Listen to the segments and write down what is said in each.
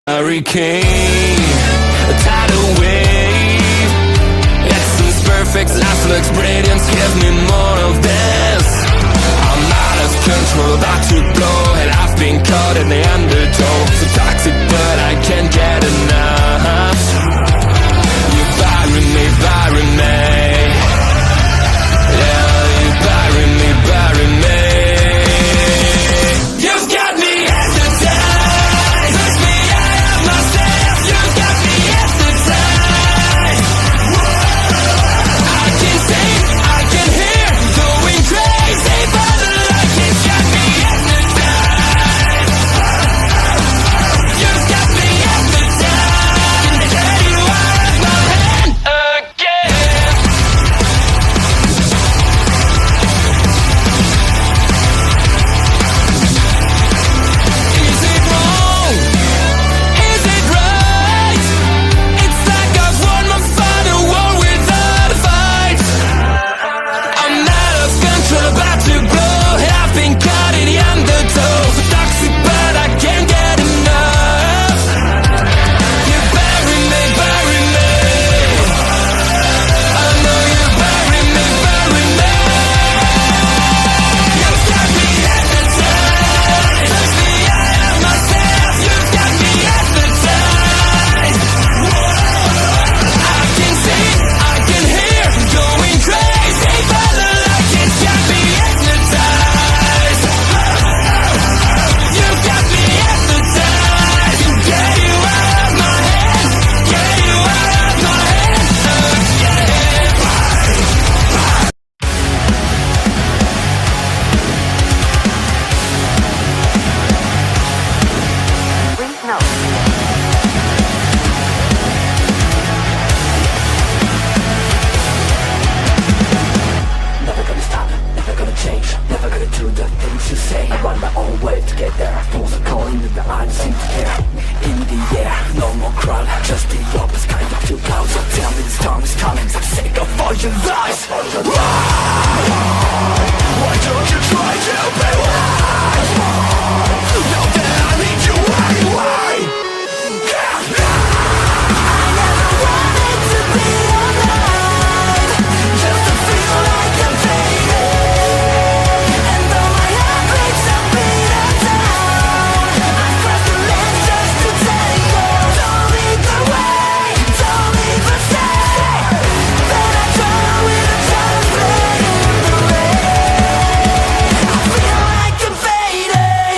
Hurricane, a tidal wave. Essence perfect, life looks brilliant. Give me more of this. I'm out of control, about to blow, and I've been caught in the undertow. So toxic, but I can't get enough. You bury me, bury me. Yeah, you bury me, bury me. You've got me hypnotized. Push me out of myself. You've got me hypnotized. I can see, I can hear, going crazy by the light. It's got me hypnotized. You've got me hypnotized. And get you out of my hand again. Is it wrong? Is it right? It's like I've won my final war without a fight. I'm out of control, about to blow, and I've been caught in the undertow. So toxic, but I can't get enough. You bury me, bury me. I know you bury me, bury me. You've got me hypnotized. Push me out of myself. You've got me hypnotized. I can see, I can hear, going crazy by the light. It's got me hypnotized. You've got me hypnotized. And get you out of my hand. Get you out of my hand again. Never gonna stop, never gonna change, never gonna do the things you say. Run my own way to get there. Fools are calling me, but I don't seem to care. In the air, no more crowd, just the opposite kind of two clouds. So tell me this time is coming, I'm sick of all your lies. Why don't you try to be wise? Know that I need you anyway. I never wanted to be alive, just to feel like I'm fading. And though my heart breaks, I'll beat it down. I cross the lines just to tell you, don't lead the way, don't leave the same. Then I turn with a just play in the rain. I feel like I'm fading.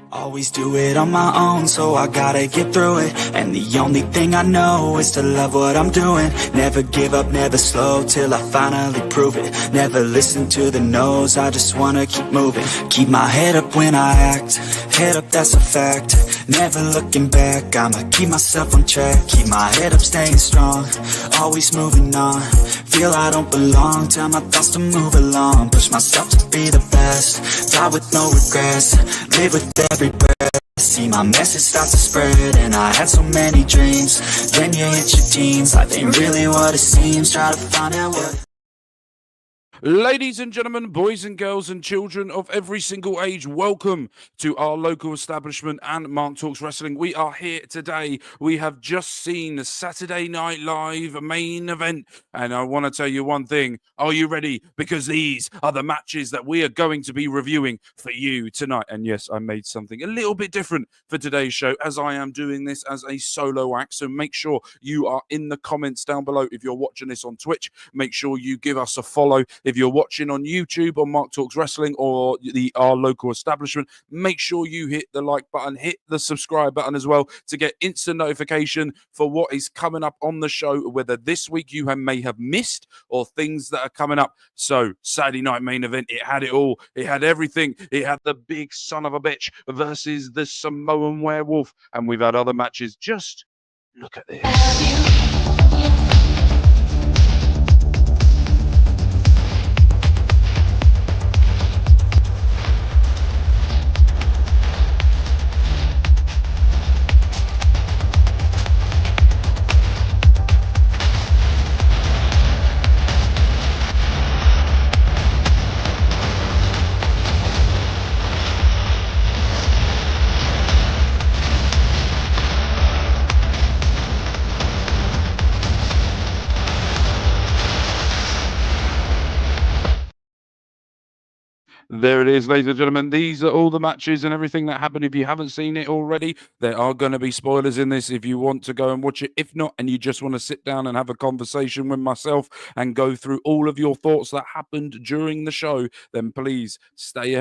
Always do it on my own, so I gotta get through it. And the only thing I know is to love what I'm doing. Never give up, never slow, till I finally prove it. Never listen to the no's, I just wanna keep moving. Keep my head up when I act, head up, that's a fact. Never looking back, I'ma keep myself on track. Keep my head up, staying strong, always moving on. Feel I don't belong, tell my thoughts to move along. Push myself to be the best, die with no regrets. Live with every breath. See my message start to spread, and I had so many dreams. Then you hit your teens, life ain't really what it seems. Try to find out what. Ladies and gentlemen, boys and girls and children of every single age, welcome to our local establishment and Mark Talks Wrestling. We are here today. We have just seen Saturday Night Live main event, and I want to tell you one thing. Are you ready? Because these are the matches that we are going to be reviewing for you tonight. And yes, I made something a little bit different for today's show, as I am doing this as a solo act. So make sure you are in the comments down below. If you're watching this on Twitch, make sure you give us a follow. If you're watching on YouTube on Mark Talks Wrestling or our local establishment, make sure you hit the like button, hit the subscribe button as well to get instant notification for what is coming up on the show, whether this week you may have missed or things that are coming up. So Saturday night main event, it had it all. It had everything. It had the big son of a bitch versus the Samoan werewolf, and we've had other matches. Just look at this. There it is, ladies and gentlemen. These are all the matches and everything that happened. If you haven't seen it already, there are going to be spoilers in this if you want to go and watch it. If not, and you just want to sit down and have a conversation with myself and go through all of your thoughts that happened during the show, then please stay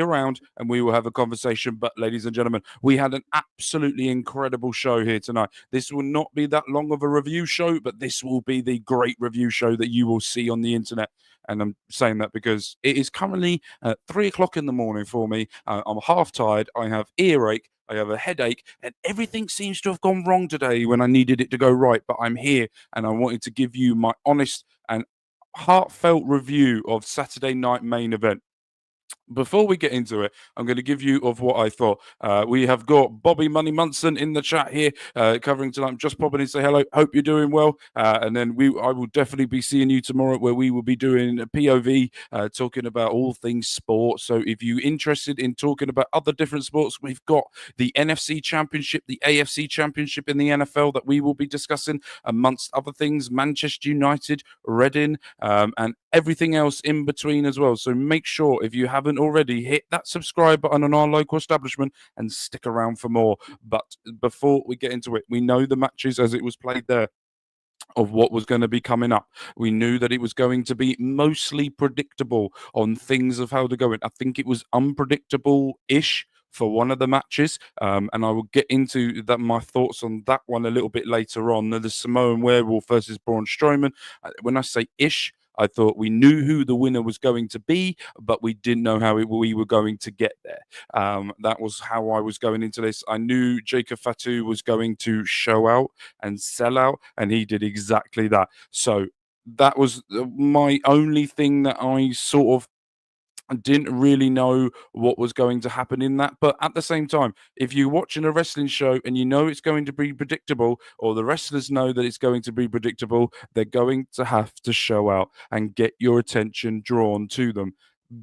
around and we will have a conversation. But ladies and gentlemen, we had an absolutely incredible show here tonight. This will not be that long of a review show, but this will be the great review show that you will see on the internet. And I'm saying that because it is currently 3 o'clock in the morning for me. I'm half tired. I have earache. I have a headache, and everything seems to have gone wrong today when I needed it to go right. But I'm here, and I wanted to give you my honest and heartfelt review of Saturday Night Main Event. Before we get into it, I'm going to give you of what I thought. We have got Bobby Money Munson in the chat here covering tonight. I'm just popping in to say hello. Hope you're doing well. And then I will definitely be seeing you tomorrow where we will be doing a POV talking about all things sports. So if you're interested in talking about other different sports, we've got the NFC Championship, the AFC Championship in the NFL that we will be discussing, amongst other things, Manchester United, Reading, and everything else in between as well. So make sure, if you haven't already, hit that subscribe button on our local establishment and stick around for more. But before we get into it, we know the matches as it was played there of what was going to be coming up. We knew that it was going to be mostly predictable on things of how to go in. I think it was unpredictable-ish for one of the matches, and I will get into that my thoughts on that one a little bit later on. The Samoan Werewolf versus Braun Strowman. When I say ish, I thought we knew who the winner was going to be, but we didn't know how we were going to get there. That was how I was going into this. I knew Jacob Fatu was going to show out and sell out, and he did exactly that. So that was my only thing that I sort of didn't really know what was going to happen in that. But at the same time, if you're watching a wrestling show and you know it's going to be predictable, or the wrestlers know that it's going to be predictable, they're going to have to show out and get your attention drawn to them.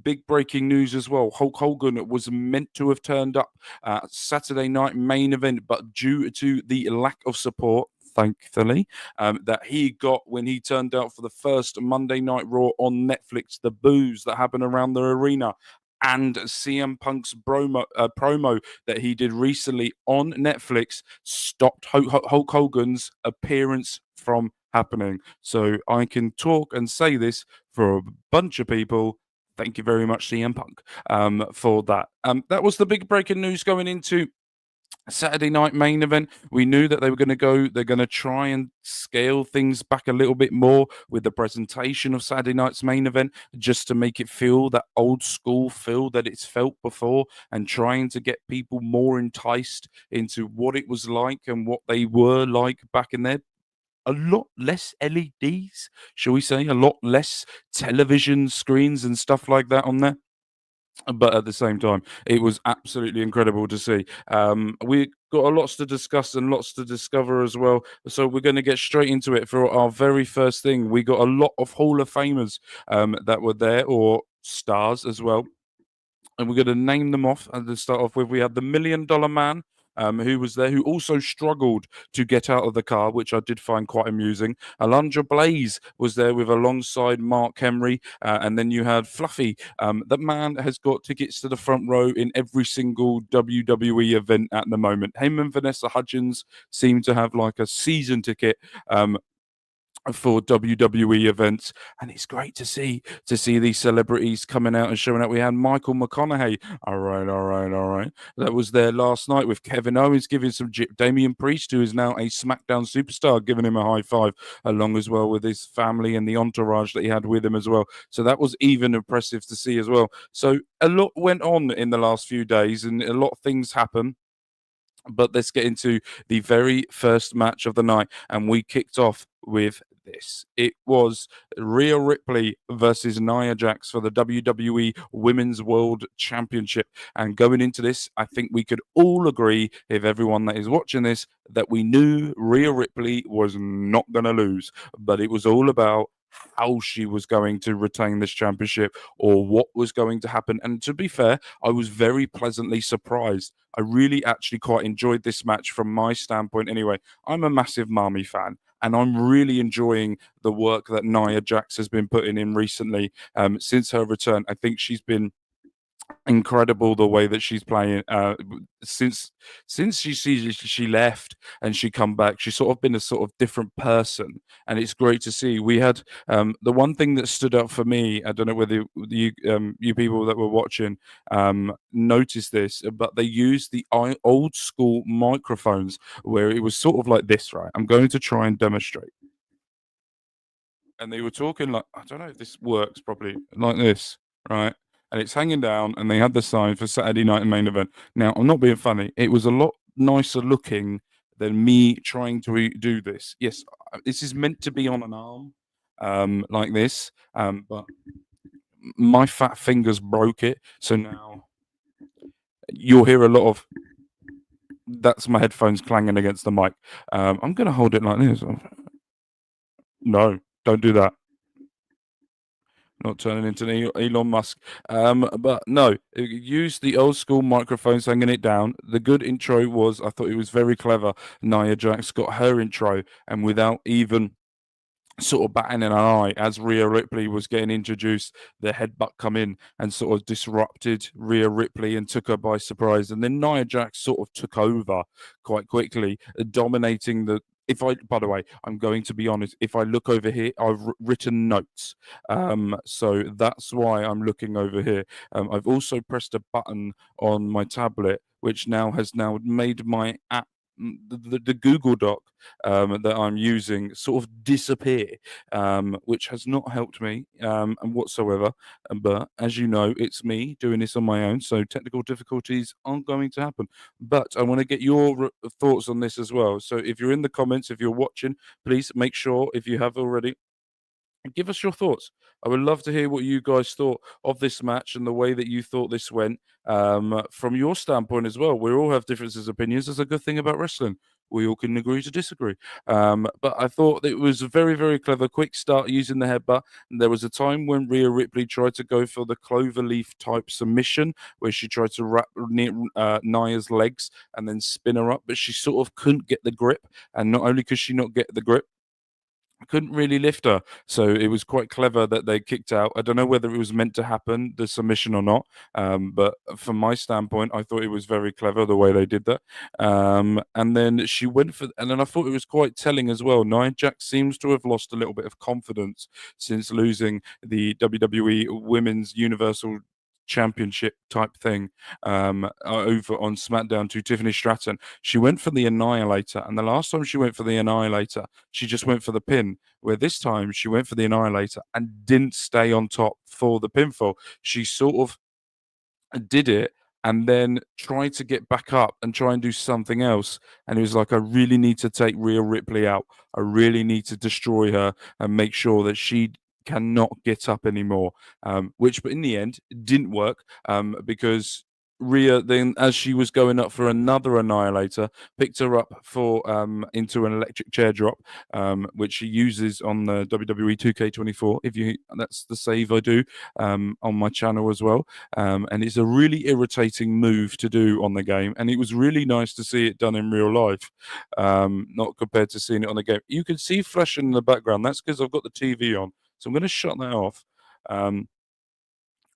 Big breaking news as well. Hulk Hogan was meant to have turned up at Saturday Night Main Event, but due to the lack of support, thankfully, that he got when he turned out for the first Monday Night Raw on Netflix, the boos that happened around the arena, and CM Punk's promo that he did recently on Netflix stopped Hulk Hogan's appearance from happening. So I can talk and say this for a bunch of people. Thank you very much, CM Punk, for that. That was the big breaking news going into Saturday Night Main Event. We knew that they were going to go, they're going to try and scale things back a little bit more with the presentation of Saturday Night's Main Event, just to make it feel that old school feel that it's felt before, and trying to get people more enticed into what it was like and what they were like back in there. A lot less LEDs, shall we say, a lot less television screens and stuff like that on there. But at the same time, it was absolutely incredible to see. We got a lots to discuss and lots to discover as well. So we're going to get straight into it. For our very first thing, we got a lot of Hall of Famers that were there, or stars as well. And we're going to name them off. And to start off with, we had the $1 Million Man, who was there, who also struggled to get out of the car, which I did find quite amusing. Alundra Blaze was there with alongside Mark Henry, and then you had Fluffy. That man has got tickets to the front row in every single WWE event at the moment. Him and Vanessa Hudgens seem to have like a season ticket for WWE events, and it's great to see these celebrities coming out and showing up. We had Michael McConaughey, all right, that was there last night with Kevin Owens giving some Damian Priest, who is now a SmackDown superstar, giving him a high five, along as well with his family and the entourage that he had with him as well. So that was even impressive to see as well. So a lot went on in the last few days, and a lot of things happened. But let's get into the very first match of the night, and we kicked off with this. It was Rhea Ripley versus Nia Jax for the WWE Women's World Championship. And going into this, I think we could all agree, if everyone that is watching this, that we knew Rhea Ripley was not going to lose. But it was all about how she was going to retain this championship, or what was going to happen. And to be fair, I was very pleasantly surprised. I really actually quite enjoyed this match from my standpoint anyway. I'm a massive Marmy fan, and I'm really enjoying the work that Nia Jax has been putting in recently since her return. I think she's been incredible the way that she's playing since she left and she come back. She's sort of been a sort of different person, and it's great to see. We had the one thing that stood out for me, I don't know whether you people that were watching noticed this, but they used the old school microphones where it was sort of like this, right? I'm going to try and demonstrate. And they were talking like, I don't know if this works properly, like this, right? And it's hanging down, and they had the sign for Saturday night and main event. Now, I'm not being funny. It was a lot nicer looking than me trying to do this. Yes, this is meant to be on an arm, like this, but my fat fingers broke it. So now you'll hear a lot of. That's my headphones clanging against the mic. I'm gonna hold it like this. No, don't do that. Not turning into Elon Musk. But no, use the old school microphones, hanging it down. The good intro was, I thought it was very clever. Nia Jax got her intro, and without even sort of batting an eye, as Rhea Ripley was getting introduced, the headbutt come in and sort of disrupted Rhea Ripley and took her by surprise. And then Nia Jax sort of took over quite quickly, dominating the. If I, by the way, I'm going to be honest. If I look over here, I've written notes, so that's why I'm looking over here. I've also pressed a button on my tablet, which has made my app, the Google Doc that I'm using, sort of disappear, which has not helped me and whatsoever. But as you know, it's me doing this on my own, so technical difficulties aren't going to happen. But I want to get your thoughts on this as well. So if you're in the comments, if you're watching, please make sure, if you have already, give us your thoughts. I would love to hear what you guys thought of this match and the way that you thought this went from your standpoint as well. We all have differences of opinions. That's a good thing about wrestling. We all can agree to disagree. But I thought it was a very, very clever, quick start using the headbutt. And there was a time when Rhea Ripley tried to go for the cloverleaf type submission, where she tried to wrap Nia's legs and then spin her up, but she sort of couldn't get the grip. And not only could she not get the grip, couldn't really lift her. So it was quite clever that they kicked out. I don't know whether it was meant to happen, the submission or not. But from my standpoint, I thought it was very clever the way they did that. And then she went for, and then I thought it was quite telling as well. Nia Jax seems to have lost a little bit of confidence since losing the WWE Women's Universal Championship type thing over on SmackDown to Tiffany Stratton. She went for the Annihilator, and the last time she went for the Annihilator, she just went for the pin, where this time she went for the Annihilator and didn't stay on top for the pinfall. She sort of did it and then tried to get back up and try and do something else. And it was like, I really need to take Rhea Ripley out. I really need to destroy her and make sure that she cannot get up anymore, which, but in the end, didn't work because Rhea then, as she was going up for another Annihilator, picked her up for into an electric chair drop, which she uses on the WWE 2K24. That's the save I do on my channel as well, and it's a really irritating move to do on the game, and it was really nice to see it done in real life, not compared to seeing it on the game. You can see flashing in the background. That's because I've got the TV on, so I'm going to shut that off.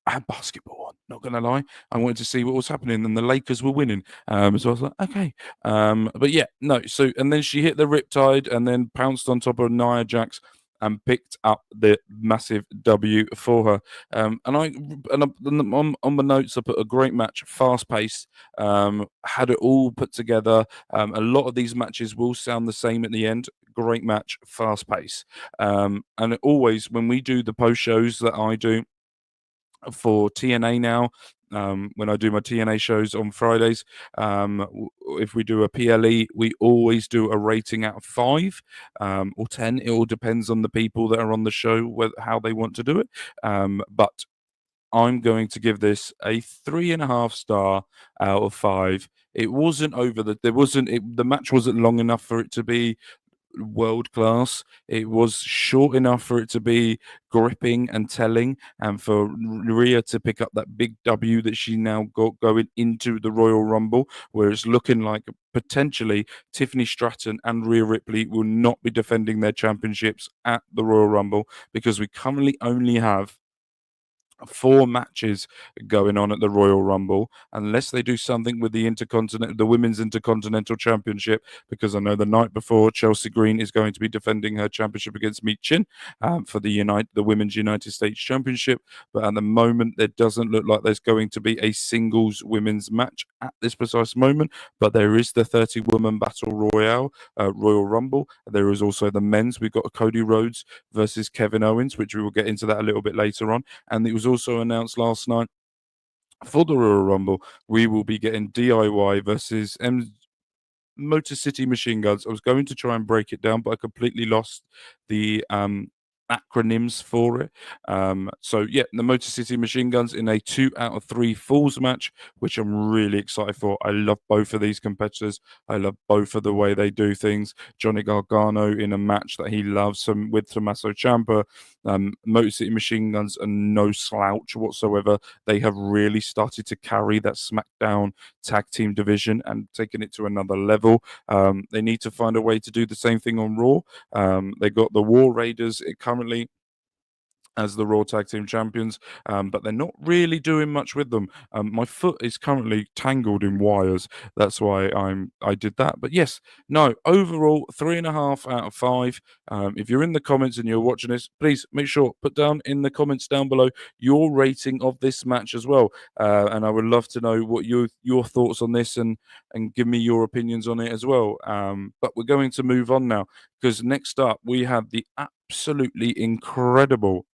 I had basketball on, not gonna lie. I wanted to see what was happening, and the Lakers were winning. So I was like, okay. But yeah, no. So, and then she hit the Riptide and then pounced on top of Nia Jax and picked up the massive W for her. On the notes, I put a great match, fast pace, had it all put together. A lot of these matches will sound the same at the end. Great match, fast pace. And always when we do the post shows that I do for TNA now, when I do my TNA shows on Fridays, if we do a PLE, we always do a rating out of 5 or 10. It all depends on the people that are on the show, how they want to do it. But I'm going to give this a 3.5 star out of 5. It wasn't the match wasn't long enough for it to be world class. It was short enough for it to be gripping and telling, and for Rhea to pick up that big W that she now got going into the Royal Rumble, where it's looking like potentially Tiffany Stratton and Rhea Ripley will not be defending their championships at the Royal Rumble, because we currently only have 4 matches going on at the Royal Rumble, unless they do something with the Women's Intercontinental Championship, because I know the night before Chelsea Green is going to be defending her championship against Michin for the Women's United States Championship. But at the moment, there doesn't look like there's going to be a singles women's match at this precise moment. But there is the 30-woman Battle Royale Royal Rumble. There is also the men's. We've got Cody Rhodes versus Kevin Owens, which we will get into that a little bit later on. And it was also announced last night for the Royal Rumble, we will be getting DIY versus Motor City Machine Guns. I was going to try and break it down, but I completely lost the acronyms for it. So yeah, the Motor City Machine Guns in a 2 out of 3 falls match, which I'm really excited for. I love both of these competitors. I love both of the way they do things. Johnny Gargano in a match that he loves with Tommaso Ciampa. Motor City Machine Guns are no slouch whatsoever. They have really started to carry that SmackDown tag team division and taken it to another level. They need to find a way to do the same thing on Raw. They got the War Raiders currently as the Raw Tag Team Champions, but they're not really doing much with them. My foot is currently tangled in wires. That's why I did that. But yes, no, overall, 3.5 out of 5. If you're in the comments and you're watching this, please make sure, put down in the comments down below your rating of this match as well. And I would love to know what your thoughts on this and give me your opinions on it as well. But we're going to move on now, because next up we have the absolutely incredible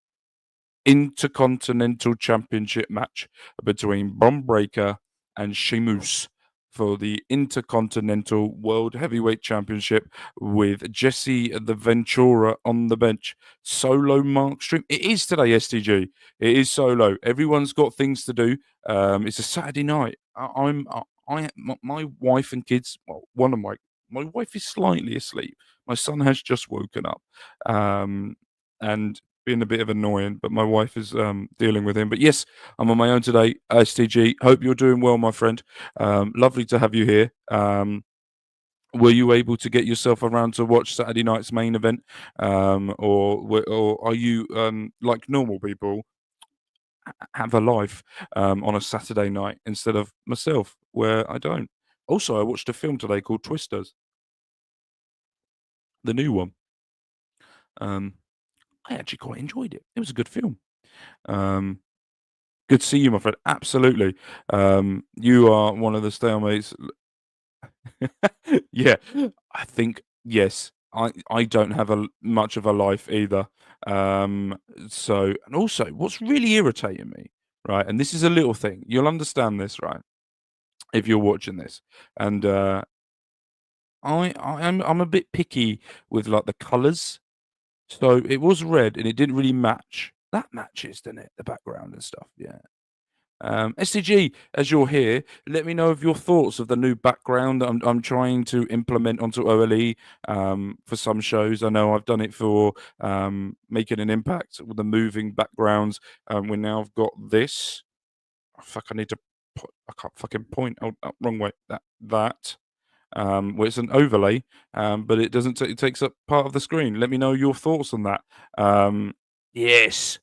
Intercontinental Championship match between Bron Breakker and Sheamus for the Intercontinental World Heavyweight Championship, with Jesse the Ventura on the bench. Solo Mark stream. It is today, STG. It is solo. Everyone's got things to do. It's a Saturday night. My wife and kids. Well, my wife is slightly asleep. My son has just woken up, and being a bit of annoying, but my wife is dealing with him. But yes, I'm on my own today. STG, hope you're doing well, my friend. Lovely to have you here. Were you able to get yourself around to watch Saturday night's main event, or are you like normal people have a life on a Saturday night instead of myself, where I don't? Also, I watched a film today called Twisters, the new one. I actually quite enjoyed it. It was a good film. Good to see you, my friend. Absolutely. You are one of the stalemates. Yeah, I think yes. I don't have much of a life either. So, and also, what's really irritating me, right? And this is a little thing. You'll understand this, right? If you're watching this, and I'm a bit picky with like the colours. So it was red and it didn't really match. That matches, doesn't it? The background and stuff. Yeah. SCG, as you're here, let me know of your thoughts of the new background that I'm trying to implement onto OLE for some shows. I know I've done it for Making an Impact with the moving backgrounds. We now have got this. Oh, fuck, I need to. I can't fucking point. Oh, wrong way. That. Where it's an overlay, but it doesn't. It takes up part of the screen. Let me know your thoughts on that. Yes,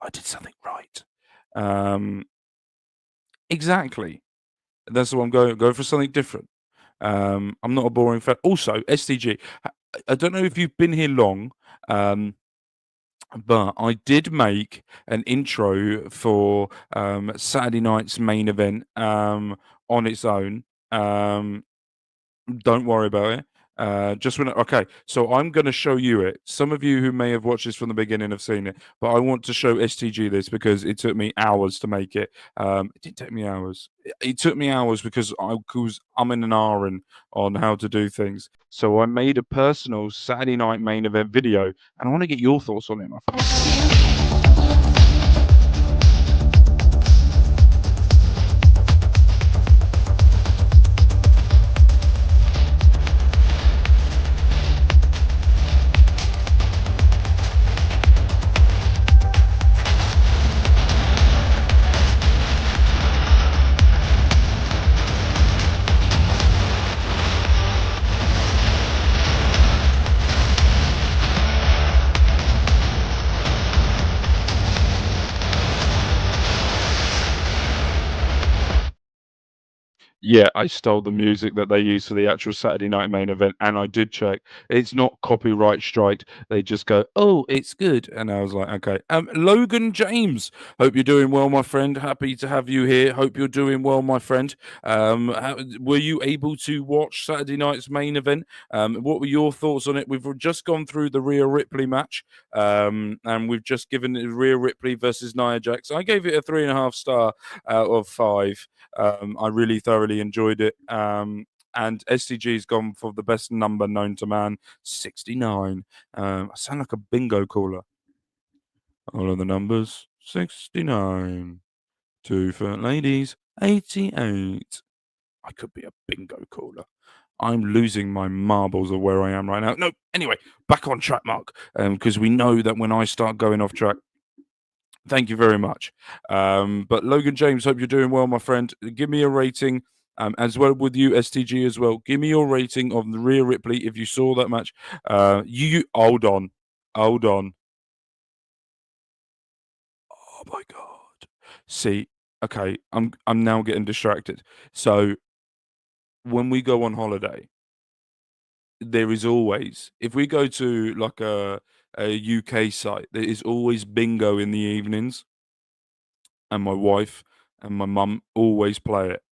I did something right. Exactly. That's what I'm going. Go for something different. I'm not a boring fan. Also, STG. I don't know if you've been here long, but I did make an intro for Saturday night's main event on its own. Don't worry about it. Just when okay, so I'm going to show you it. Some of you who may have watched this from the beginning have seen it, but I want to show STG this because it took me hours to make it. It didn't take me hours. It took me hours because I'm in an iron on how to do things. So I made a personal Saturday night main event video, and I want to get your thoughts on it, my friend. Yeah, I stole the music that they used for the actual Saturday Night Main Event, and I did check. It's not copyright striked. They just go, "Oh, it's good," and I was like, "Okay." Logan James, hope you're doing well, my friend. Happy to have you here. Hope you're doing well, my friend. Were you able to watch Saturday night's Main Event? What were your thoughts on it? We've just gone through the Rhea Ripley match, and we've just given it Rhea Ripley versus Nia Jax. I gave it a 3.5 star out of 5. I really thoroughly enjoyed it. And STG's gone for the best number known to man, 69. I sound like a bingo caller. All of the numbers, 69. 2 for ladies, 88. I could be a bingo caller. I'm losing my marbles of where I am right now. No, anyway, back on track, Mark, because we know that when I start going off track, thank you very much. But Logan James, hope you're doing well, my friend. Give me a rating, as well with you, STG as well. Give me your rating of the Rhea Ripley if you saw that match. You hold on. Oh my god. See, okay, I'm now getting distracted. So when we go on holiday, there is always, if we go to like a UK site, there is always bingo in the evenings, and my wife and my mum always play it.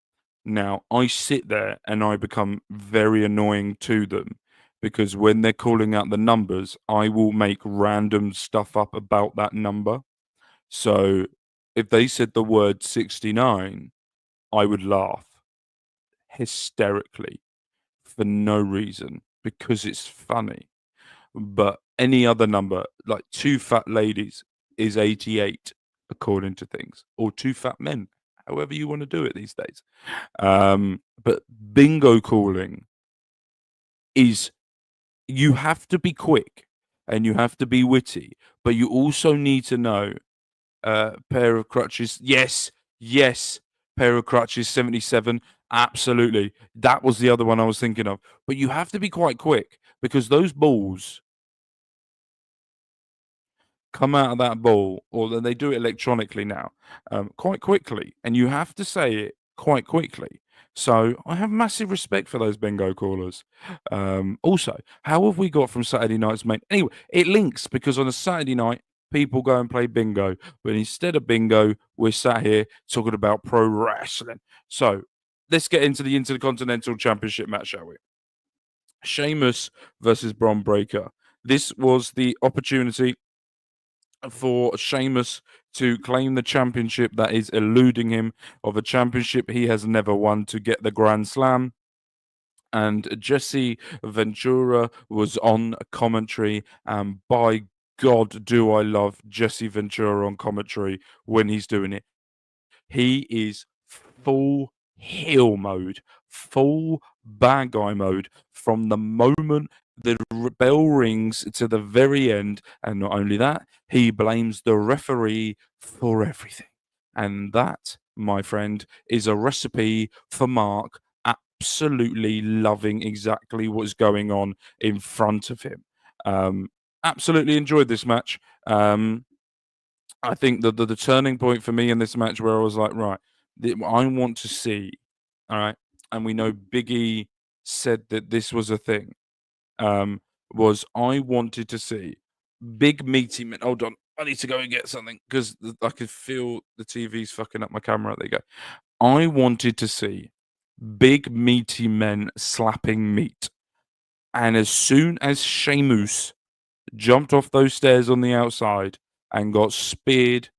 Now, I sit there and I become very annoying to them because when they're calling out the numbers, I will make random stuff up about that number. So if they said the word 69, I would laugh hysterically for no reason because it's funny. But any other number, like two fat ladies, is 88, according to things, or two fat men, however you want to do it these days. But bingo calling is, you have to be quick and you have to be witty, but you also need to know pair of crutches. Yes, pair of crutches, 77. Absolutely. That was the other one I was thinking of. But you have to be quite quick because those balls come out of that ball, or they do it electronically now, quite quickly, and you have to say it quite quickly. So I have massive respect for those bingo callers. Also, how have we got from Saturday night's main? Anyway, it links because on a Saturday night, people go and play bingo, but instead of bingo, we're sat here talking about pro wrestling. So let's get into the Intercontinental Championship match, shall we? Sheamus versus Bron Breakker. This was the opportunity for Sheamus to claim the championship that is eluding him, of a championship he has never won, to get the Grand Slam. And Jesse Ventura was on commentary, and by God, do I love Jesse Ventura on commentary when he's doing it. He is full heel mode, full bad guy mode from the moment the bell rings to the very end. And not only that, he blames the referee for everything. And that, my friend, is a recipe for Mark absolutely loving exactly what's going on in front of him. Absolutely enjoyed this match. I think the turning point for me in this match where I was like, right, I want to see, all right, and we know Biggie said that this was a thing, um, was I wanted to see big meaty men. Hold on, I need to go and get something because I could feel the TV's fucking up my camera. There you go. I wanted to see big meaty men slapping meat, and as soon as Sheamus jumped off those stairs on the outside and got speared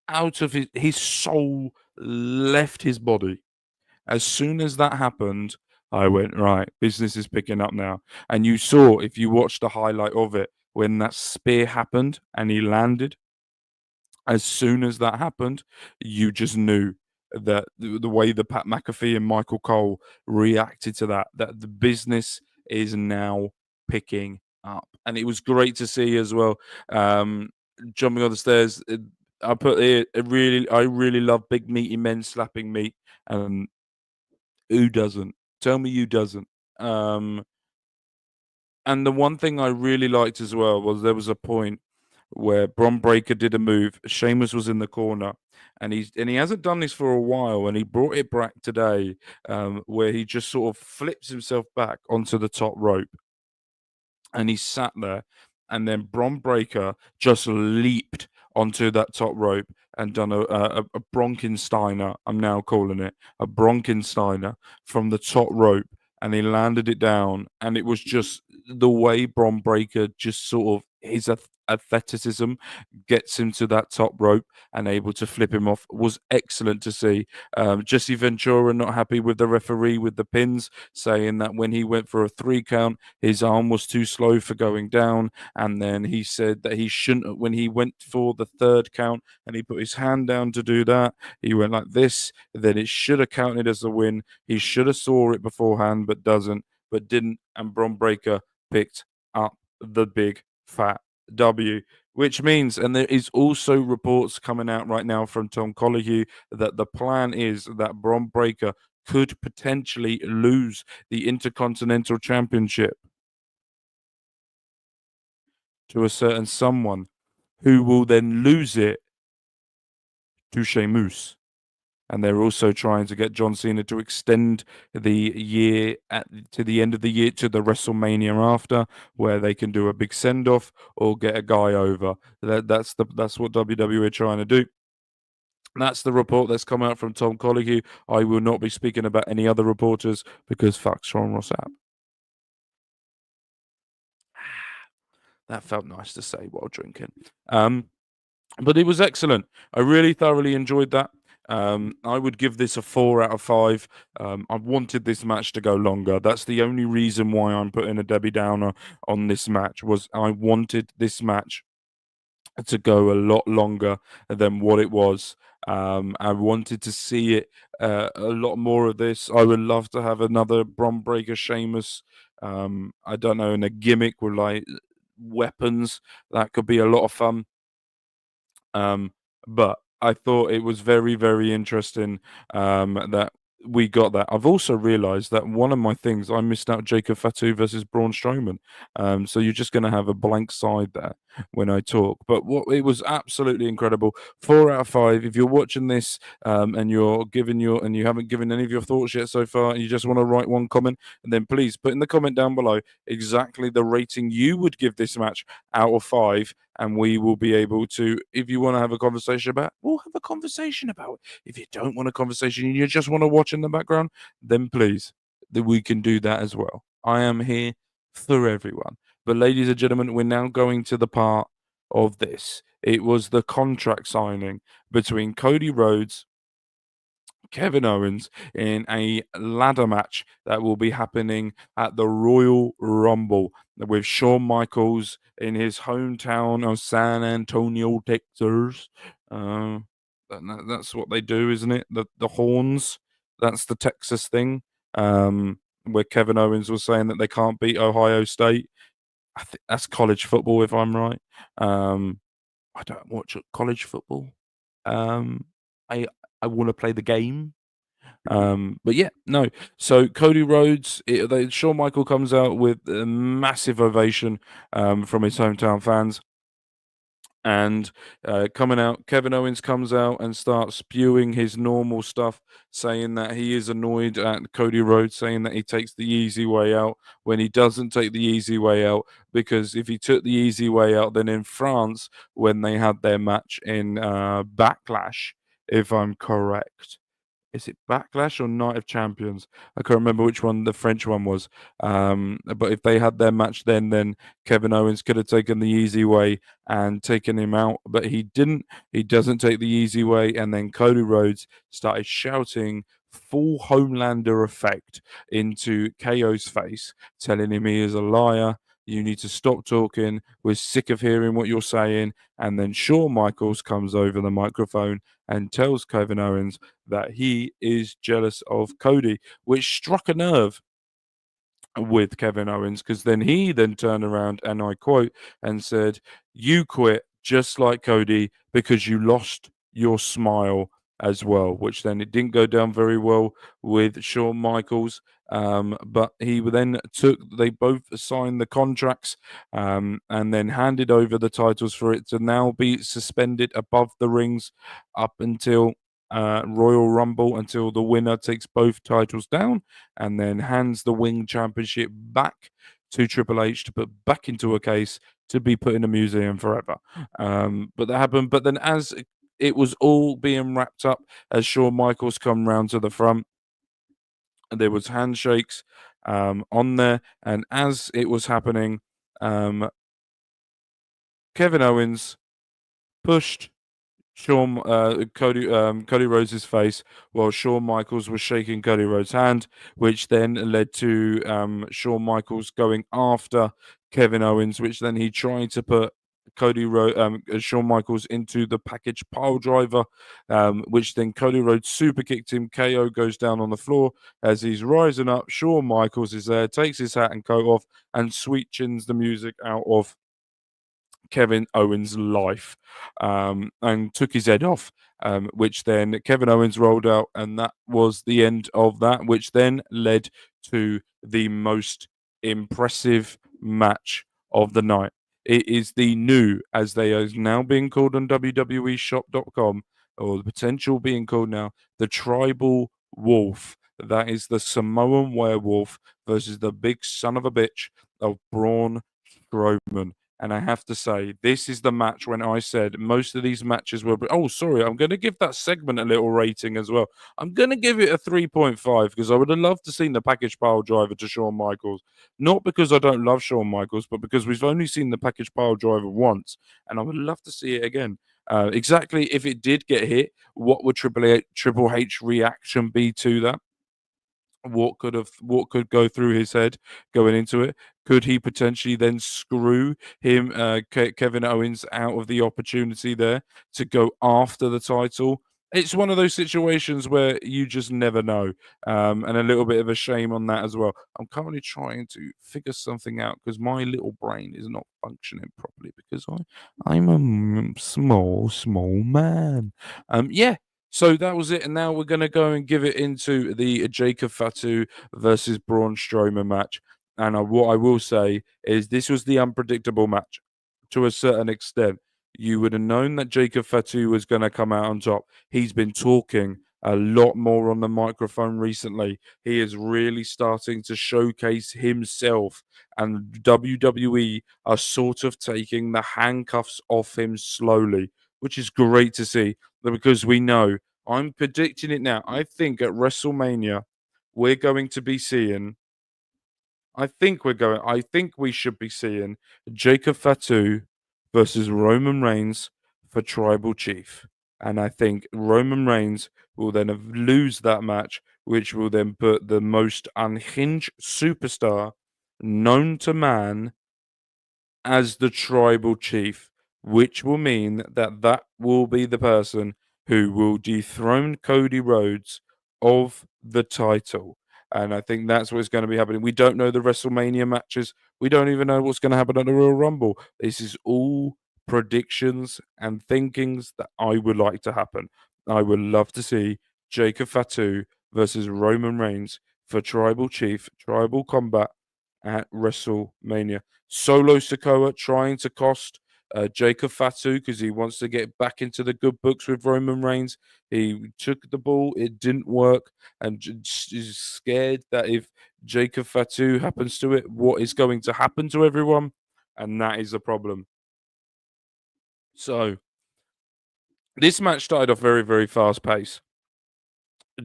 out of his soul left his body. As soon as that happened, I went, right, business is picking up now. And you saw, if you watched the highlight of it, when that spear happened and he landed, as soon as that happened, you just knew that the way that Pat McAfee and Michael Cole reacted to that, that the business is now picking up. And it was great to see as well. Jumping on the stairs, I put it, I really love big meaty men slapping meat. And who doesn't? Tell me who doesn't. And the one thing I really liked as well was there was a point where Bron Breakker did a move. Sheamus was in the corner, and he hasn't done this for a while, and he brought it back today, where he just sort of flips himself back onto the top rope, and he sat there, and then Bron Breakker just leaped onto that top rope and done a Bronkensteiner. I'm now calling it a Bronkensteiner from the top rope, and he landed it down, and it was just the way Bron Breakker just sort of his athleticism gets him to that top rope and able to flip him off was excellent to see. Jesse Ventura not happy with the referee with the pins, saying that when he went for a 3 count, his arm was too slow for going down, and then he said that he shouldn't, when he went for the 3rd count and he put his hand down to do that, he went like this, then it should have counted as a win. He should have saw it beforehand but didn't, and Bron Breakker picked up the big fat W, which means, and there is also reports coming out right now from Tom Colohue that the plan is that Bron Breakker could potentially lose the Intercontinental Championship to a certain someone who will then lose it to Sheamus. And they're also trying to get John Cena to extend the year to the end of the year to the WrestleMania after, where they can do a big send off or get a guy over. That's what WWE are trying to do. That's the report that's come out from Tom Colohue. I will not be speaking about any other reporters because fuck Sean Ross Sapp. That felt nice to say while drinking. But it was excellent. I really thoroughly enjoyed that. I would give this a 4 out of 5. I wanted this match to go longer. That's the only reason why I'm putting a Debbie Downer on this match, was I wanted this match to go a lot longer than what it was. I wanted to see it a lot more of this. I would love to have another Bron Breakker Sheamus. I don't know, in a gimmick with like weapons. That could be a lot of fun. But I thought it was very, very interesting that we got that. I've also realized that one of my things, I missed out Jacob Fatu versus Braun Strowman. So you're just going to have a blank side there when I talk. But it was absolutely incredible. 4 out of 5. If you're watching this and you haven't given any of your thoughts yet so far, and you just want to write one comment, and then please put in the comment down below exactly the rating you would give this match out of 5. And we will be able to, if you want to have a conversation about it, we'll have a conversation about it. If you don't want a conversation and you just want to watch in the background, then please, we can do that as well. I am here for everyone. But ladies and gentlemen, we're now going to the part of this. It was the contract signing between Cody Rhodes, Kevin Owens, in a ladder match that will be happening at the Royal Rumble with Shawn Michaels in his hometown of San Antonio, Texas. That's what they do, isn't it? The horns. That's the Texas thing. Where Kevin Owens was saying that they can't beat Ohio State. I think that's college football, if I'm right. I don't watch college football. I want to play the game. But yeah, no. So Cody Rhodes, Shawn Michael comes out with a massive ovation from his hometown fans. And coming out, Kevin Owens comes out and starts spewing his normal stuff, saying that he is annoyed at Cody Rhodes, saying that he takes the easy way out when he doesn't take the easy way out. Because if he took the easy way out, then in France, when they had their match in Backlash, if I'm correct. Is it Backlash or Night of Champions? I can't remember which one the French one was. But if they had their match then Kevin Owens could have taken the easy way and taken him out. But he didn't. He doesn't take the easy way. And then Cody Rhodes started shouting full Homelander effect into KO's face, telling him he is a liar. You need to stop talking. We're sick of hearing what you're saying. And then Shawn Michaels comes over the microphone and tells Kevin Owens that he is jealous of Cody, which struck a nerve with Kevin Owens, because then he turned around and I quote and said, "You quit just like Cody because you lost your smile as well, which then it didn't go down very well with Shawn Michaels. But they both signed the contracts and then handed over the titles for it to now be suspended above the rings up until Royal Rumble, until the winner takes both titles down and then hands the Wing Championship back to Triple H to put back into a case to be put in a museum forever. But that happened. But then, as it was all being wrapped up, as Shawn Michaels come round to the front, there was handshakes on there, and as it was happening, Kevin Owens pushed Cody Rhodes' face while Shawn Michaels was shaking Cody Rhodes' hand, which then led to Shawn Michaels going after Kevin Owens, which then he tried to put Shawn Michaels into the package pile driver, which then Cody Rhodes super kicked him. KO goes down on the floor as he's rising up. Shawn Michaels is there, takes his hat and coat off, and sweet chins the music out of Kevin Owens' life and took his head off, which then Kevin Owens rolled out, and that was the end of that, which then led to the most impressive match of the night. It is the new, as they are now being called on WWEshop.com, or the potential being called now, the Tribal Wolf. That is the Samoan werewolf versus the big son of a bitch of Braun Strowman. And I have to say, this is the match when I said most of these matches were. Oh, sorry, I'm going to give that segment a little rating as well. I'm going to give it a 3.5 because I would have loved to seen the package pile driver to Shawn Michaels. Not because I don't love Shawn Michaels, but because we've only seen the package pile driver once, and I would love to see it again. Exactly, if it did get hit, what would Triple H reaction be to that? What could go through his head going into it? Could he potentially then screw him, Kevin Owens, out of the opportunity there to go after the title? It's one of those situations where you just never know, and a little bit of a shame on that as well. I'm currently trying to figure something out because my little brain is not functioning properly because I'm a small man. Yeah, so that was it, and now we're going to go and give it into the Jacob Fatu versus Braun Strowman match. And what I will say is this was the unpredictable match to a certain extent. You would have known that Jacob Fatu was going to come out on top. He's been talking a lot more on the microphone recently. He is really starting to showcase himself, and WWE are sort of taking the handcuffs off him slowly, which is great to see because we know. I'm predicting it now. I think at WrestleMania, we're going to be seeing. I think we should be seeing Jacob Fatu versus Roman Reigns for Tribal Chief. And I think Roman Reigns will then lose that match, which will then put the most unhinged superstar known to man as the Tribal Chief, which will mean that that will be the person who will dethrone Cody Rhodes of the title. And I think that's what's going to be happening. We don't know the WrestleMania matches. We don't even know what's going to happen at the Royal Rumble. This is all predictions and thinkings that I would like to happen. I would love to see Jacob Fatu versus Roman Reigns for Tribal Chief, Tribal Combat at WrestleMania. Solo Sikoa trying to cost Jacob Fatu because he wants to get back into the good books with Roman Reigns. He took the ball, it didn't work, and is scared that if Jacob Fatu happens to it, what is going to happen to everyone? And that is the problem. So, this match started off very, very fast pace.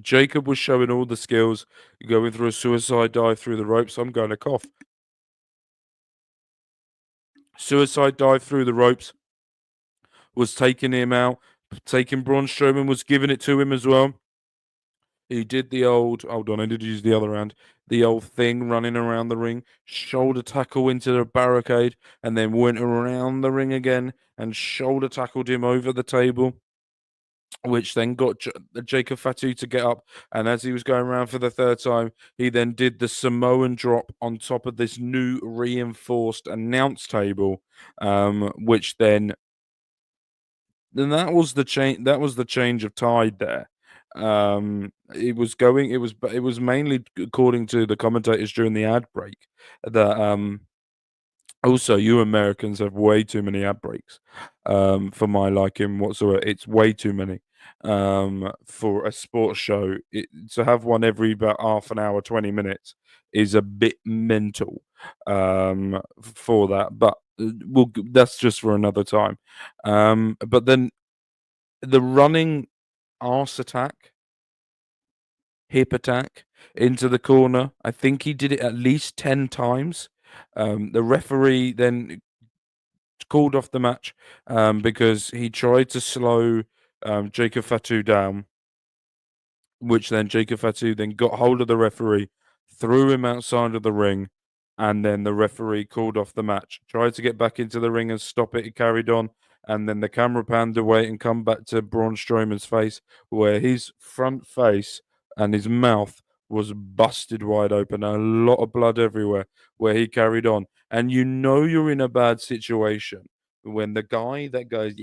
Jacob was showing all the skills, going through a suicide dive through the ropes. I'm going to cough. Suicide dive through the ropes, was taking him out, taking Braun Strowman, was giving it to him as well. He did the old, hold on, I did use the other hand, the old thing running around the ring, shoulder tackle into the barricade, and then went around the ring again and shoulder tackled him over the table, which then got Jacob Fatu to get up. And as he was going around for the third time, he then did the Samoan drop on top of this new reinforced announce table, which then then that was the change. That was the change of tide there. It was going. It was mainly according to the commentators during the ad break that also, you Americans have way too many ad breaks, for my liking whatsoever. It's way too many, for a sports show. To have one every about half an hour, 20 minutes is a bit mental, for that. But that's just for another time. But then the running arse attack, hip attack into the corner. I think he did it at least 10 times. The referee then called off the match because he tried to slow Jacob Fatu down, which then Jacob Fatu then got hold of the referee, threw him outside of the ring, and then the referee called off the match. Tried to get back into the ring and stop it. He carried on, and then the camera panned away and come back to Braun Strowman's face, where his front face and his mouth was busted wide open, a lot of blood everywhere, where he carried on. And you know you're in a bad situation when the guy that goes,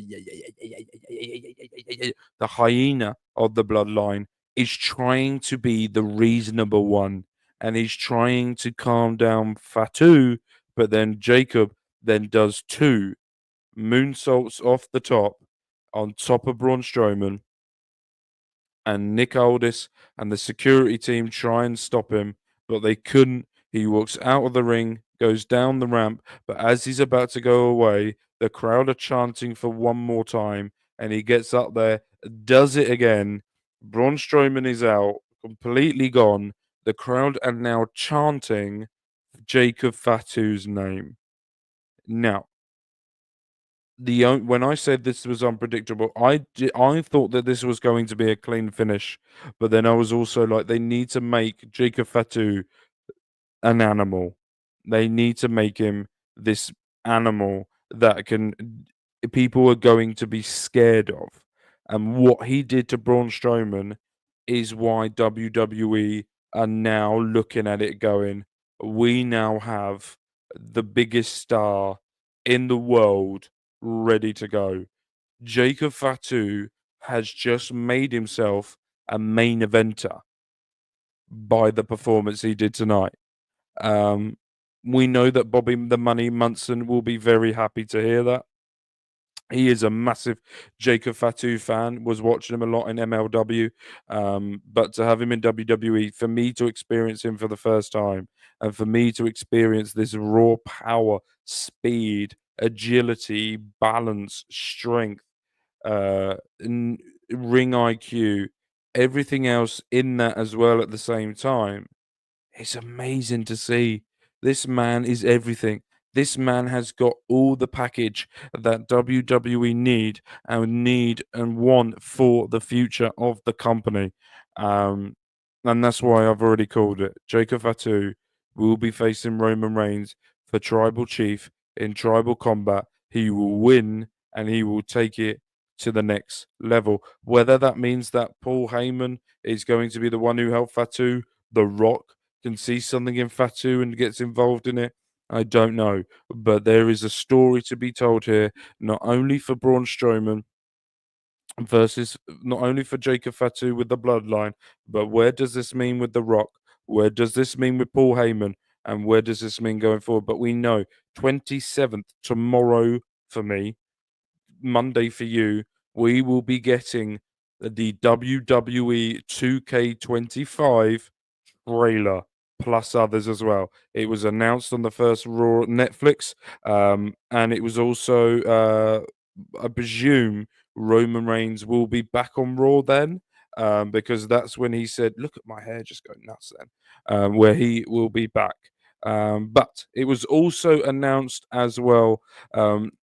the hyena of the bloodline, is trying to be the reasonable one, and he's trying to calm down Fatu, but then Jacob then does 2 moonsaults off the top on top of Braun Strowman, and Nick Aldis and the security team try and stop him, but they couldn't. He walks out of the ring, goes down the ramp, but as he's about to go away, the crowd are chanting for one more time, and he gets up there, does it again. Braun Strowman is out, completely gone. The crowd are now chanting Jacob Fatu's name. Now, when I said this was unpredictable, I thought that this was going to be a clean finish, but then I was also like, they need to make Jacob Fatu an animal. They need to make him this animal that people are going to be scared of. And what he did to Braun Strowman is why WWE are now looking at it going, we now have the biggest star in the world ready to go. Jacob Fatu has just made himself a main eventer by the performance he did tonight. We know that Bobby the Money Munson will be very happy to hear that. He is a massive Jacob Fatu fan, was watching him a lot in MLW. But to have him in WWE, for me to experience him for the first time, and for me to experience this raw power, speed, agility, balance, strength, ring IQ, everything else in that as well at the same time, it's amazing to see. This man is everything. This man has got all the package that WWE need and want for the future of the company. And that's why I've already called it. Jacob Fatu will be facing Roman Reigns for Tribal Chief in Tribal Combat. He will win and he will take it to the next level. Whether that means that Paul Heyman is going to be the one who helped Fatu, The Rock can see something in Fatu and gets involved in it, I don't know. But there is a story to be told here, not only for Braun Strowman versus not only for Jacob Fatu with the bloodline, but where does this mean with The Rock? Where does this mean with Paul Heyman? And where does this mean going forward? But we know 27th, tomorrow for me, Monday for you, we will be getting the WWE 2K25 trailer plus others as well. It was announced on the first Raw Netflix, and it was also, I presume, Roman Reigns will be back on Raw then, because that's when he said, "Look at my hair just going nuts." Then, where he will be back. But it was also announced as well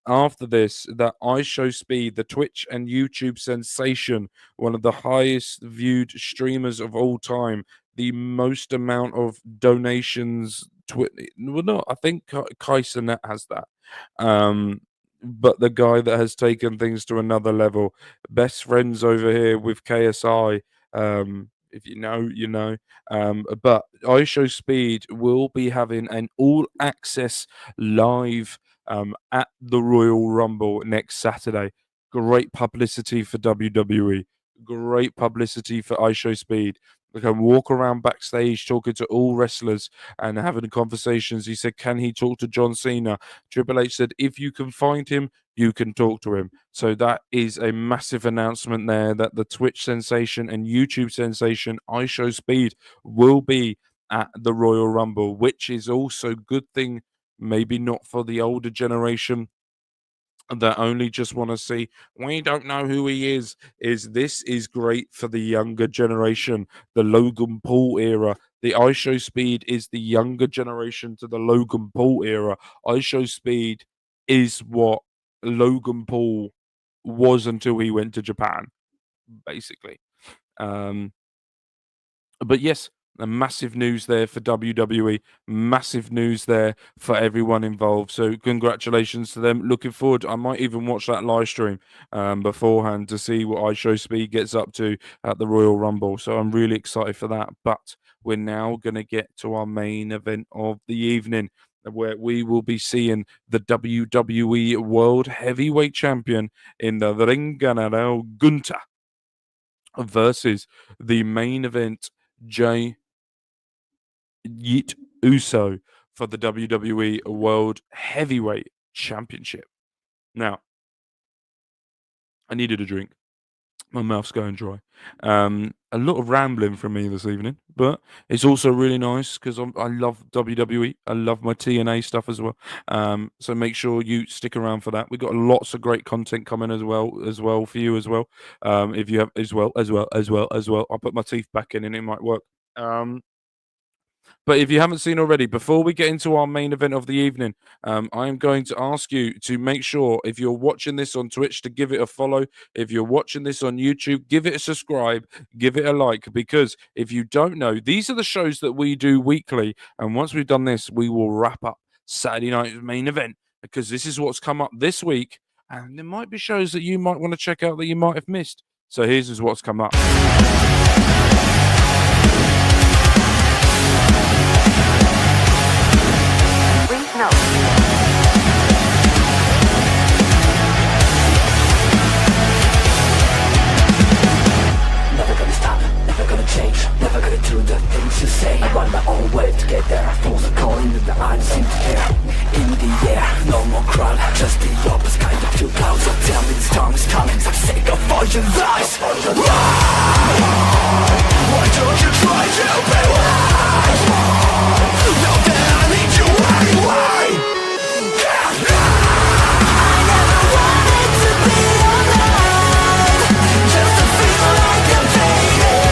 after this that iShowSpeed, the Twitch and YouTube sensation, one of the highest viewed streamers of all time, the most amount of donations. Well, no, I think Kai Cenat has that. But the guy that has taken things to another level, best friends over here with KSI. If you know, you know. But iShowSpeed will be having an all access live at the Royal Rumble next Saturday. Great publicity for WWE. Great publicity for iShowSpeed. They can walk around backstage talking to all wrestlers and having conversations. He said, "Can he talk to John Cena?" Triple H said, "If you can find him, you can talk to him." So that is a massive announcement there that the Twitch sensation and YouTube sensation iShowSpeed will be at the Royal Rumble, which is also good thing, maybe not for the older generation that only just want to see, we don't know who he is this is great for the younger generation, the Logan Paul era. The iShowSpeed is the younger generation to the Logan Paul era. iShowSpeed is what Logan Paul was until he went to Japan, basically. But yes, a massive news there for WWE, massive news there for everyone involved. So congratulations to them. Looking forward. I might even watch that live stream beforehand to see what iShowSpeed gets up to at the Royal Rumble. So I'm really excited for that. But we're now going to get to our main event of the evening, where we will be seeing the WWE World Heavyweight Champion in the ring general Gunther versus the main event Jey Uso for the WWE World Heavyweight Championship. Now, I needed a drink. My mouth's going dry. A lot of rambling from me this evening, but it's also really nice because I love WWE. I love my TNA stuff as well. So make sure you stick around for that. We've got lots of great content coming as well for you as well. If you have as well. I'll put my teeth back in and it might work. But if you haven't seen already, before we get into our main event of the evening, I am going to ask you to make sure, if you're watching this on Twitch, to give it a follow. If you're watching this on YouTube, give it a subscribe, give it a like, because if you don't know, these are the shows that we do weekly. And once we've done this, we will wrap up Saturday night's main event, because this is what's come up this week. And there might be shows that you might want to check out that you might have missed. So here's what's come up. Please note. Never gonna stop, never gonna change, never gonna do the things you say. I run my own way to get there. Fools are calling that I don't seem to care. In the air, no more crowd, just the opposite kind of few clouds. So tell me this time is coming, I'm sick of all your lies. Why don't you try to be wise? Know that I need you anyway. I never wanted to be alive, just to feel like I'm fading.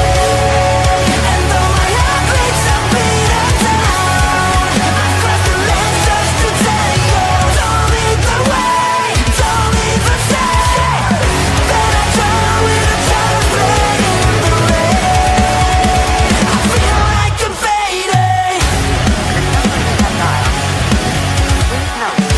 And though my heart breaks a beat of time, I cross the lines just to tell you, don't lead the way, don't even say that I try with a child playing the rain. I feel like I'm fading. Please note.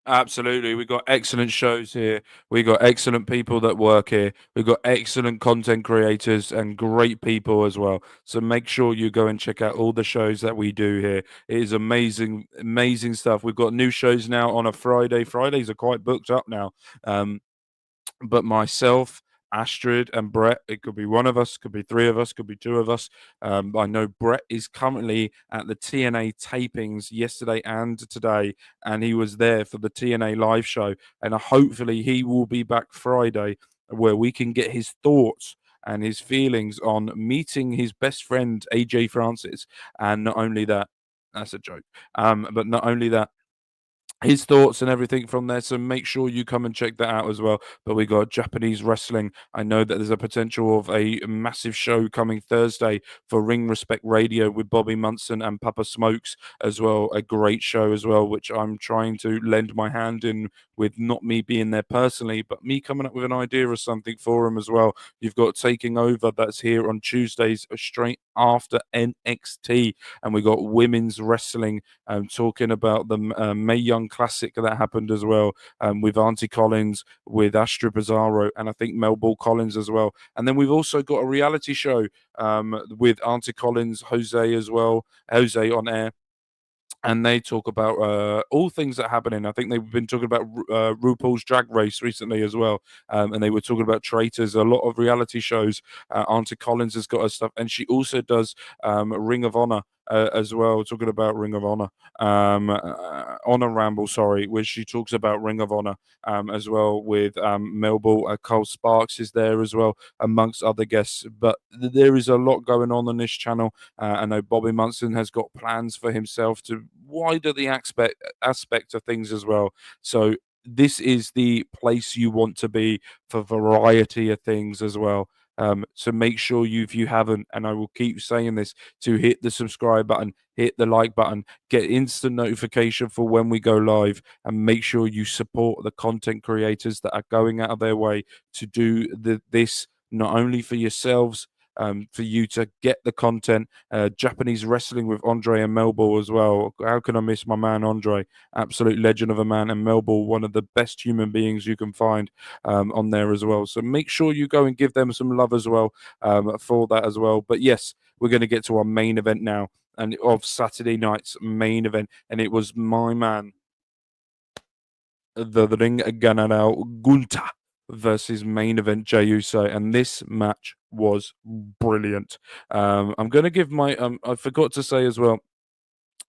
Absolutely. We've got excellent shows here. We've got excellent people that work here. We've got excellent content creators and great people as well. So make sure you go and check out all the shows that we do here. It is amazing, amazing stuff. We've got new shows now on a Friday. Fridays are quite booked up now. But myself, Astrid, and Brett, it could be one of us, could be three of us, could be two of us. I know Brett is currently at the TNA tapings yesterday and today, and he was there for the TNA live show. And hopefully he will be back Friday, where we can get his thoughts and his feelings on meeting his best friend, AJ Francis. And not only that, that's a joke, but not only that, his thoughts and everything from there. So make sure you come and check that out as well. But we got Japanese wrestling. I know that there's a potential of a massive show coming Thursday for Ring Respect Radio with Bobby Munson and Papa Smokes as well. A great show as well, which I'm trying to lend my hand in with, not me being there personally, but me coming up with an idea of something for him as well. You've got Taking Over, that's here on Tuesdays straight after NXT. And we got women's wrestling talking about the Mae Young Classic that happened as well, with Auntie Collins, with Astra Bizarro, and I think Mel Ball Collins as well. And then we've also got a reality show with Auntie Collins, Jose as well, Jose on air. and they talk about all things that are happening. I think they've been talking about RuPaul's Drag Race recently as well, and they were talking about traitors. A lot of reality shows. Auntie Collins has got her stuff, and she also does Ring of Honor. As well, talking about Ring of Honor, Honor Ramble, sorry, where she talks about Ring of Honor as well with Melville. Cole Sparks is there as well, amongst other guests. But there is a lot going on this channel. I know Bobby Munson has got plans for himself to wider the aspect of things as well. So this is the place you want to be for variety of things as well. So make sure if you haven't, and I will keep saying this, to hit the subscribe button, hit the like button, get instant notification for when we go live, and make sure you support the content creators that are going out of their way to do this not only for yourselves, for you to get the content. Japanese wrestling with Andre and Melville as well. How can I miss my man Andre? Absolute legend of a man, and Melville, one of the best human beings you can find on there as well. So make sure you go and give them some love as well for that as well. But yes, we're going to get to our main event now, and of Saturday night's main event, and it was my man, the ring general Gunther versus Main Event Jey Uso, and this match was brilliant. I'm going to give my I forgot to say as well,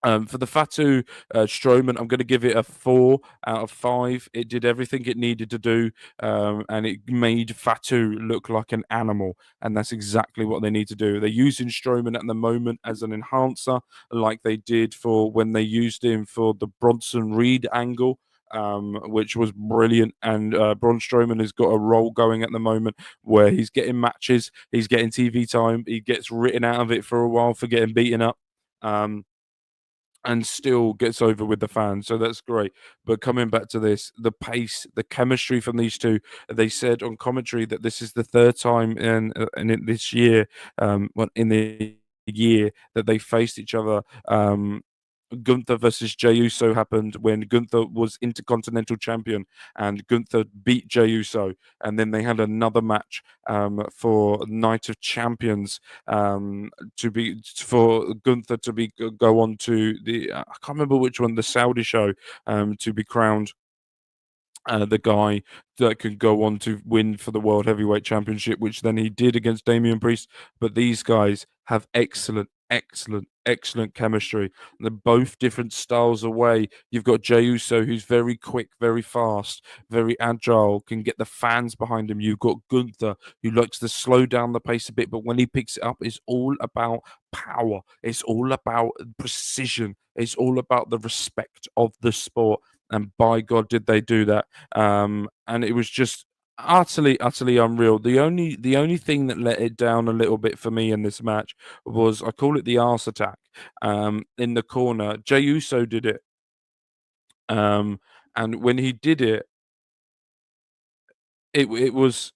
for the Fatu Strowman, I'm going to give it a 4 out of 5. It did everything it needed to do, and it made Fatu look like an animal, and that's exactly what they need to do. They're using Strowman at the moment as an enhancer, like they did for when they used him for the Bronson Reed angle. Which was brilliant, and Braun Strowman has got a role going at the moment where he's getting matches, he's getting TV time, he gets written out of it for a while for getting beaten up. And still gets over with the fans. So that's great. But coming back to this, the pace, the chemistry from these two, they said on commentary that this is the third time this year, in the year that they faced each other. Gunther versus Jey Uso happened when Gunther was Intercontinental Champion, and Gunther beat Jey Uso, and then they had another match for Night of Champions for Gunther to go on to the I can't remember which one, the Saudi show, to be crowned the guy that could go on to win for the World Heavyweight Championship, which then he did against Damian Priest. But these guys have excellent chemistry. They're both different styles away. You've got Jey Uso, who's very quick, very fast, very agile, can get the fans behind him. You've got Gunther, who likes to slow down the pace a bit, but when he picks it up, it's all about power. It's all about precision. It's all about the respect of the sport. And by God, did they do that? And it was just utterly unreal. The only thing that let it down a little bit for me in this match was, I call it the arse attack. In the corner, Jey Uso did it. And when he did it, it was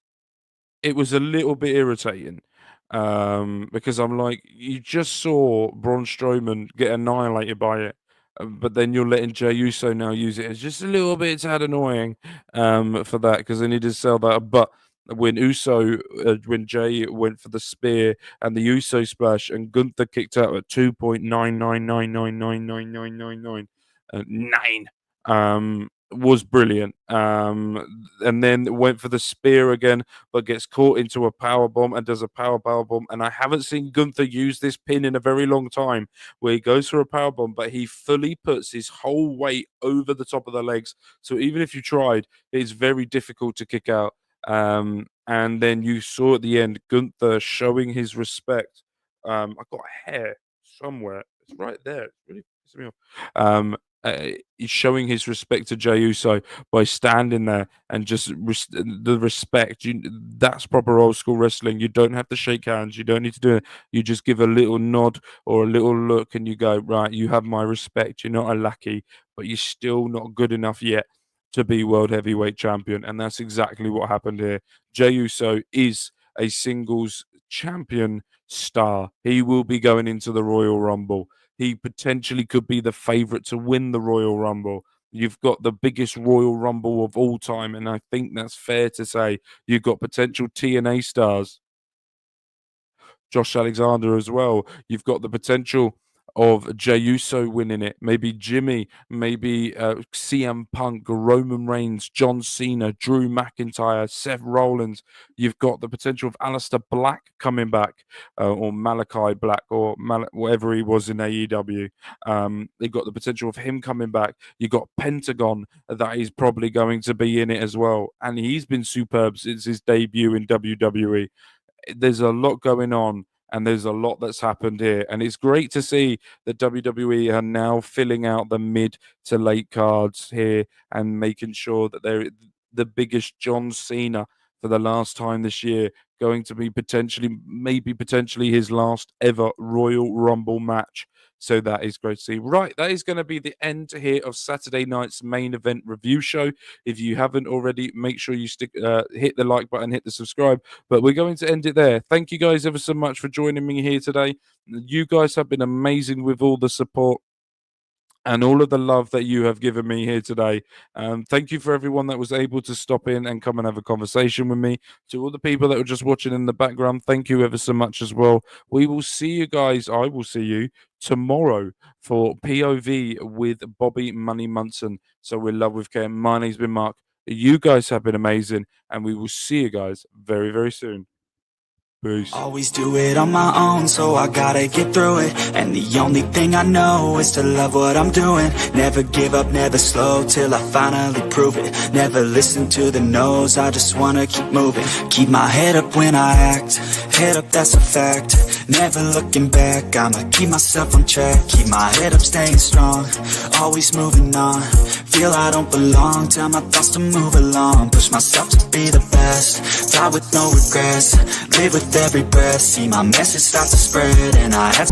a little bit irritating. Because I'm like, you just saw Braun Strowman get annihilated by it, but then you're letting Jey Uso now use it. It's just a little bit sad annoying for that, because they need to sell that. But when when Jey went for the spear and the Uso splash, and Gunther kicked out at 2.999999999 was brilliant. And then went for the spear again, but gets caught into a power bomb and does a power bomb. And I haven't seen Gunther use this pin in a very long time, where he goes for a power bomb, but he fully puts his whole weight over the top of the legs. So even if you tried, it's very difficult to kick out. And then you saw at the end Gunther showing his respect. I've got a hair somewhere. It's right there. It's really pissing me off. He's showing his respect to Jey Uso by standing there and just the respect. That's proper old school wrestling. You don't have to shake hands. You don't need to do it. You just give a little nod or a little look, and you go, right, you have my respect. You're not a lackey, but you're still not good enough yet to be World Heavyweight Champion. And that's exactly what happened here. Jey Uso is a singles champion star. He will be going into the Royal Rumble. He potentially could be the favorite to win the Royal Rumble. You've got the biggest Royal Rumble of all time, and I think that's fair to say. You've got potential TNA stars, Josh Alexander as well. You've got the potential of Jey Uso winning it, maybe Jimmy, maybe CM Punk, Roman Reigns, John Cena, Drew McIntyre, Seth Rollins. You've got the potential of Aleister Black coming back, or Malachi Black, or whatever he was in AEW. They've got the potential of him coming back. You've got Pentagon, that he's probably going to be in it as well. And he's been superb since his debut in WWE. There's a lot going on, and there's a lot that's happened here. And it's great to see that WWE are now filling out the mid to late cards here and making sure that they're the biggest John Cena for the last time this year, going to be potentially his last ever Royal Rumble match. So that is great to see. Right, that is going to be the end here of Saturday night's main event review show. If you haven't already, make sure you hit the like button, hit the subscribe. But we're going to end it there. Thank you guys ever so much for joining me here today. You guys have been amazing with all the support and all of the love that you have given me here today. Thank you for everyone that was able to stop in and come and have a conversation with me. To all the people that were just watching in the background, thank you ever so much as well. We will see you guys. I will see you tomorrow for POV with Bobby Money Munson. So we're love with Ken. My name's been Mark. You guys have been amazing, and we will see you guys very, very soon. Peace. Always do it on my own, so I gotta get through it. And the only thing I know is to love what I'm doing. Never give up, never slow, till I finally prove it. Never listen to the no's, I just wanna keep moving. Keep my head up when I act, head up, that's a fact. Never looking back, I'ma keep myself on track. Keep my head up, staying strong, always moving on. Feel I don't belong, tell my thoughts to move along. Push myself to be the best, die with no regrets. Live with every breath, see my message start to spread. And I have